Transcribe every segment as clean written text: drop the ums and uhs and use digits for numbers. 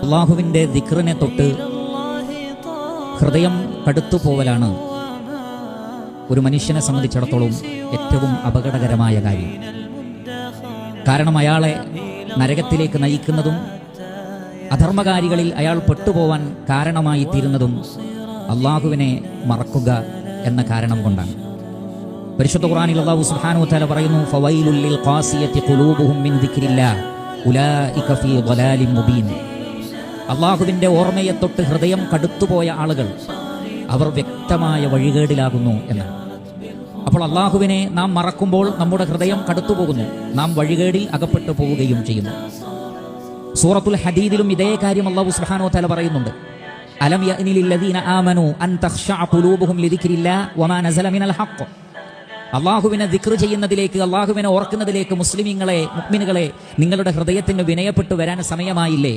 അള്ളാഹുവിൻ്റെ ദിക്റിനെ തൊട്ട് ഹൃദയം കടുത്തുപോവലാണ് ഒരു മനുഷ്യനെ സംബന്ധിച്ചിടത്തോളം ഏറ്റവും അപകടകരമായ കാര്യം. കാരണം അയാളെ നരകത്തിലേക്ക് നയിക്കുന്നതും അധർമ്മകാരികളിൽ അയാൾ പെട്ടുപോവാൻ കാരണമായി തീരുന്നതും അള്ളാഹുവിനെ മറക്കുക എന്ന കാരണം കൊണ്ടാണ്. പരിശുദ്ധ ഖുർആനിൽ അല്ലാഹു സുബ്ഹാനഹു വ തആല പറയുന്നു, ഫവൈലുൽ ലിൽ ഖാസിയത്തി ഖുലൂബുഹും മിൻ ദിക്രില്ലാഹ് ഉലൈക ഫീ ളലാലിൻ മുബീൻ. അള്ളാഹുവിൻ്റെ ഓർമ്മയെ തൊട്ട് ഹൃദയം കടുത്തുപോയ ആളുകൾ അവർ വ്യക്തമായ വഴികേടിലാകുന്നു എന്നാണ്. അപ്പോൾ അള്ളാഹുവിനെ നാം മറക്കുമ്പോൾ നമ്മുടെ ഹൃദയം കടുത്തുപോകുന്നു, നാം വഴികേടിൽ അകപ്പെട്ടു പോവുകയും ചെയ്യുന്നു. സൂറത്തുൽ ഹദീദിലും ഇതേ കാര്യം അല്ലാഹു സുബ്ഹാനഹു വ തആല പറയുന്നുണ്ട്. അലം യഅനി ലില്ലദീന ആമനു അൻ തഖ്ശഅ ഖുലൂബുഹും ലിദിക്രില്ലാഹി വമാ നസല മിനൽ ഹഖ്. അള്ളാഹുവിനെ ദിക്ർ ചെയ്യുന്നതിലേക്ക്, അള്ളാഹുവിനെ ഓർക്കുന്നതിലേക്ക് മുസ്ലിമീങ്ങളെ, മുഅ്മിനുകളെ, നിങ്ങളുടെ ഹൃദയത്തിന് വിനയപ്പെട്ടു വരാൻ സമയമായില്ലേ?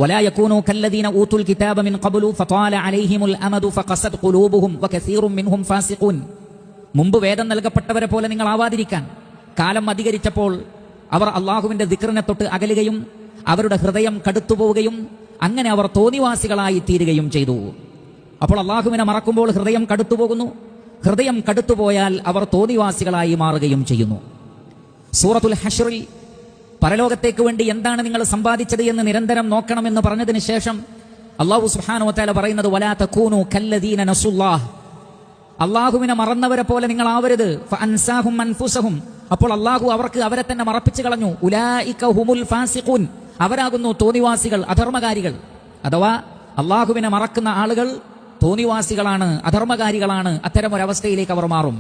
വലാ യകൂനു കല്ലദീന ഊതുൽ കിതാബ മിൻ ഖബ്ലു ഫതാല അലൈഹിമുൽ അമദു ഫഖസത് ഖുലൂബുഹും വകസീറും മിൻഹും ഫാസിഖൂൻ. മുമ്പ് വേദം നൽകപ്പെട്ടവരെ പോലെ നിങ്ങൾ ആവാതിരിക്കാൻ കാലം അധികരിച്ചപ്പോൾ അവർ അള്ളാഹുവിന്റെ ദിക്റിനെ തൊട്ട് അകലുകയും അവരുടെ ഹൃദയം കടുത്തുപോവുകയും അങ്ങനെ അവർ തോന്നിവാസികളായി തീരുകയും ചെയ്തു. അപ്പോൾ അള്ളാഹുവിനെ മറക്കുമ്പോൾ ഹൃദയം കടുത്തുപോകുന്നു, ഹൃദയം കടുത്തുപോയാൽ അവർ തോന്നിവാസികളായി മാറുകയും ചെയ്യുന്നു. സൂറത്തുൽ ഹശ്റിൽ പരലോകത്തേക്ക് വേണ്ടി എന്താണ് നിങ്ങൾ സമ്പാദിച്ചത് എന്ന് നിരന്തരം നോക്കണമെന്ന് പറഞ്ഞതിന് ശേഷം അല്ലാഹു സുബ്ഹാനഹു വ തആല പറയുന്നത്, വലാ തകൂനു കല്ലദീന നസുല്ലാഹ്. അള്ളാഹുവിനെ മറന്നവരെ പോലെ നിങ്ങൾ ആവരുത്. ഫഅൻസാഹും അൻഫുസഹും. അപ്പോൾ അള്ളാഹു അവർക്ക് അവരെ തന്നെ മറപ്പിച്ചു കളഞ്ഞു. ഉലൈക ഹുമുൽ ഫാസിഖൂൻ. അവരാകുന്നു തോന്നിവാസികൾ, അധർമ്മകാരികൾ. അഥവാ അള്ളാഹുവിനെ മറക്കുന്ന ആളുകൾ തോന്നിവാസികളാണ്, അധർമ്മകാരികളാണ്. അത്തരം ഒരവസ്ഥയിലേക്ക് അവർ മാറും.